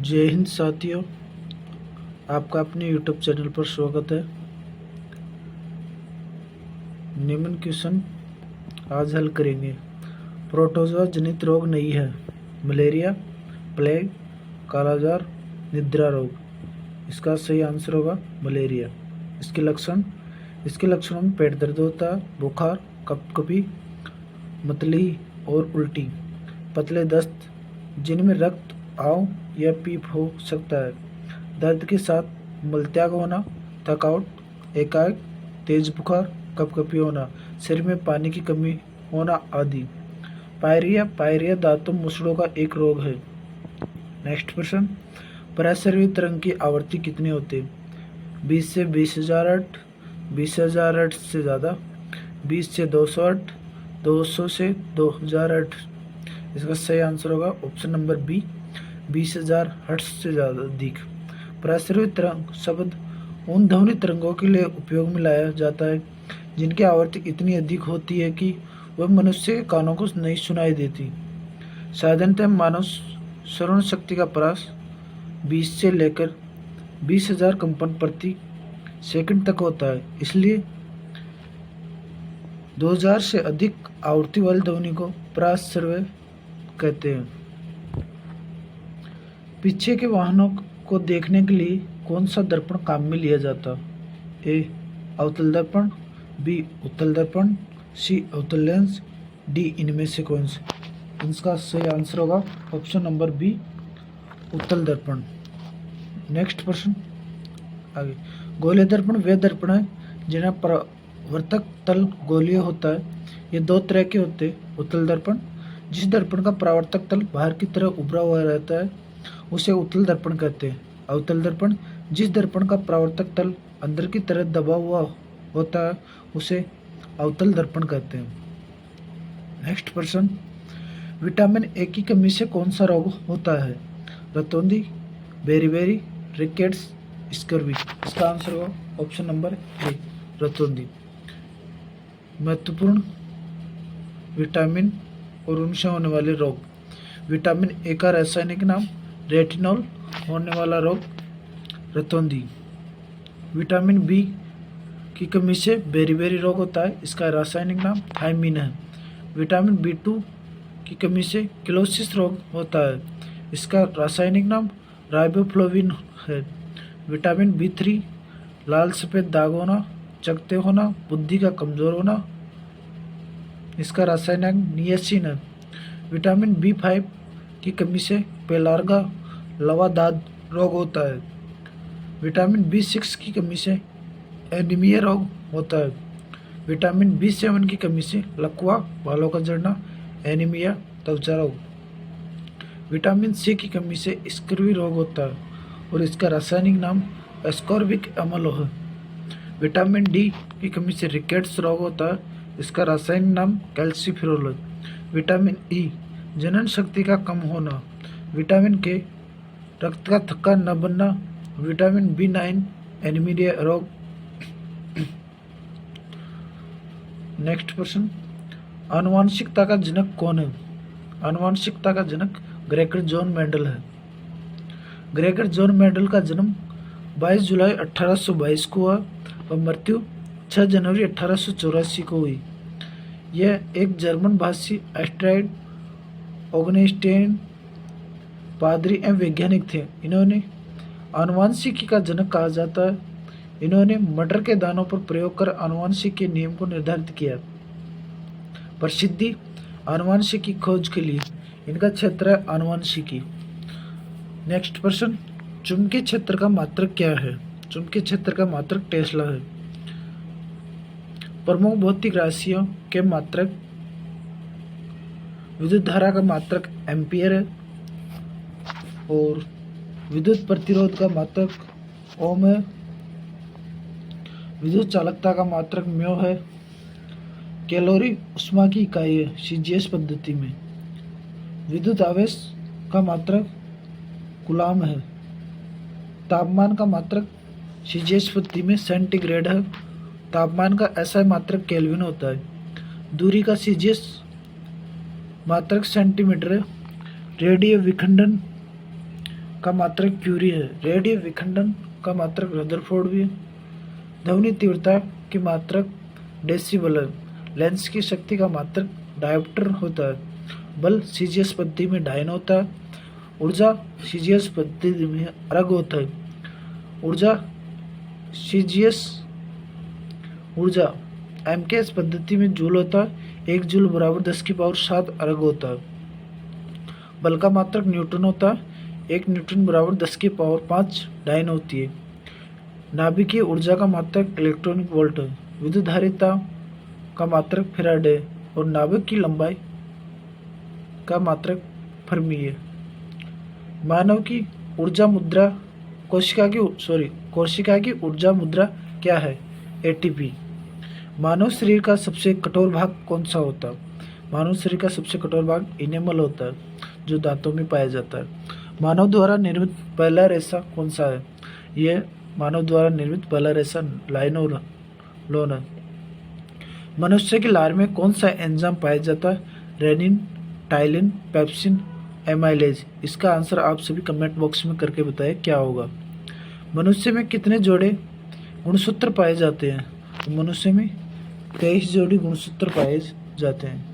जय हिंद साथियों, आपका अपने YouTube चैनल पर स्वागत है। निम्न क्वेश्चन आज हल करेंगे। प्रोटोजोआ जनित रोग नहीं है। मलेरिया, प्लेग, कालाजार, निद्रा रोग। इसका सही आंसर होगा मलेरिया। इसके लक्षणों में पेट दर्द होता है, बुखार, कपकपी, मतली और उल्टी, पतले दस्त जिनमें रक्त आव या पीप हो सकता है, दर्द के साथ मलत्याग होना, थकावट, एकाएक तेज बुखार, कपकपी होना, शरीर में पानी की कमी होना आदि। पायरिया दांतों मुसड़ों का एक रोग है। नेक्स्ट प्रश्न, पराश्रवी तरंग की आवृत्ति कितनी होती है? 20 से 20,000 हर्ट्ज, 20,000 हर्ट्ज से ज़्यादा, 20 से 200 हर्ट्ज, 200 से 2,000 हर्ट्ज। इसका सही आंसर होगा ऑप्शन नंबर बी, 20,000 हर्ट्ज से ज़्यादा अधिक। पराश्रवी तरंग शब्द उन ध्वनि तरंगों के लिए उपयोग में लाया जाता है जिनकी आवृत्ति इतनी अधिक होती है कि वह मनुष्य के कानों को नहीं सुनाई देती। साधारणतः मानव श्रवण शक्ति का परास 20 से लेकर 20,000 कंपन प्रति सेकंड तक होता है, इसलिए 2000 से अधिक आवृत्ति वाली ध्वनि को पराश्रव्य कहते हैं। पीछे के वाहनों को देखने के लिए कौन सा दर्पण काम में लिया जाता? ए अवतल दर्पण, बी उत्तल दर्पण, सी अवतल लेंस, डी इनमें से कौन से? इसका सही आंसर होगा ऑप्शन नंबर बी, उत्तल दर्पण। नेक्स्ट प्रश्न आगे। गोलीय दर्पण वे दर्पण है जिन्हें परावर्तक तल गोलीय होता है। ये दो तरह के होते हैं। उत्तल दर्पण, जिस दर्पण का परावर्तक तल बाहर की तरह उभरा हुआ रहता है उसे उत्तल दर्पण कहते हैं। अवतल दर्पण, जिस दर्पण का परावर्तक तल अंदर की तरह दबा हुआ होता है उसे अवतल दर्पण कहते हैं। नेक्स्ट प्रश्न, विटामिन ए की कमी से कौन सा रोग होता है? रतौंधी, बेरीबेरी, रिकेट्स, स्कर्वी। इसका आंसर होगा ऑप्शन नंबर ए, रतौंधी। महत्वपूर्ण विटामिन और उनसे होने वाले रोग। विटामिन ए का रासायनिक नाम रेटिनॉल, होने वाला रोग रतौंधी। विटामिन बी की कमी से बेरीबेरी रोग होता है, इसका रासायनिक नाम थायमीन है। विटामिन B2 की कमी से किलोसिस रोग होता है, इसका रासायनिक नाम राइबोफ्लोविन है। विटामिन B3 लाल सफ़ेद दाग होना, चकते होना, बुद्धि का कमज़ोर होना, इसका रासायनिक नियासिन है। विटामिन B5 की कमी से पेलार्गा लवादाद रोग होता है। विटामिन B6 की कमी से एनीमिया रोग होता है। विटामिन B7 की कमी से लकवा, बालों का झड़ना, एनीमिया, त्वचा रोग। विटामिन C की कमी से स्कर्वी रोग होता है और इसका रासायनिक नाम एस्कॉर्बिक अम्ल है। विटामिन D की कमी से रिकेट्स रोग होता है, इसका रासायनिक नाम कैल्सिफेरॉल है। विटामिन E जनन शक्ति का कम होना। विटामिन K रक्त का थक्का न बनना। विटामिन B9 एनीमिया रोग। नेक्स्ट प्रश्न, आनुवांशिकता का जनक कौन है? आनुवांशिकता का जनक ग्रेगर जॉन मेंडल है। ग्रेगर जॉन मेंडल का जन्म 22 जुलाई 1822 को हुआ और मृत्यु 6 जनवरी 1884 को हुई। यह एक जर्मन भाषी एस्ट्राइड ऑगनेस्टाइन पादरी एवं वैज्ञानिक थे। इन्होंने आनुवांशिकी का जनक कहा जाता है। इन्होंने मटर के दानों पर प्रयोग कर आनुवांशिकी के नियम को निर्धारित किया। प्रसिद्धि आनुवांशिकी खोज के लिए इनका क्षेत्र है आनुवांशिकी। नेक्स्ट प्रश्न, चुंबकीय क्षेत्र का मात्रक क्या है? चुंबकीय क्षेत्र का मात्रक टेस्ला है। प्रमुख भौतिक राशियों के मात्रक। विद्युत धारा का मात्रक एम्पियर है और विद्युत प्रतिरोध का मात्रक ओम है। विद्युत चालकता का मात्रक म्यो है। कैलोरी ऊष्मा की इकाई है सीजीएस पद्धति में। विद्युत आवेश का मात्रक कूलाम है। तापमान का मात्रक सीजीएस पद्धति में सेंटीग्रेड है। तापमान का एसआई मात्रक केल्विन होता है। दूरी का सीजीएस मात्रक सेंटीमीटर है। रेडियो विखंडन का मात्रक क्यूरी है। रेडियो विखंडन का मात्रक रदरफोर्ड भी है। ध्वनि तीव्रता की मात्रक डेसिबल है। लेंस की शक्ति का मात्रक डायोप्टर होता है। बल सीजीएस पद्धति में डायन होता है। ऊर्जा सीजीएस पद्धति में अर्ग होता है। ऊर्जा एमकेएस पद्धति में जूल होता है। 1 जूल बराबर 10⁻7 अर्ग होता है। बल का मात्रक न्यूटन होता है। 1 न्यूटन बराबर 10⁵ डायन होती है। नाभिकीय ऊर्जा का मात्रक इलेक्ट्रॉनिक वोल्ट है। विद्युत धारिता का मात्रक फैराडे और नाभिक की लंबाई का मात्रक फर्मी है। मानव की ऊर्जा मुद्रा कोशिका की ऊर्जा मुद्रा क्या है? एटीपी। मानव शरीर का सबसे कठोर भाग कौन सा होता है? मानव शरीर का सबसे कठोर भाग इनेमल होता है, जो दांतों में पाया जाता है। मानव द्वारा निर्मित पहला रेशा कौन सा है? यह मानव द्वारा निर्मित पहला रेशा लाइनोलोन है। मनुष्य की लार में कौन सा एंजाइम पाया जाता है? Renin, ptyalin, pepsin, amylase. इसका आंसर आप सभी कमेंट बॉक्स में करके बताएं क्या होगा। मनुष्य में कितने जोड़े गुणसूत्र पाए जाते हैं? मनुष्य में 23 जोड़ी गुणसूत्र पाए जाते हैं।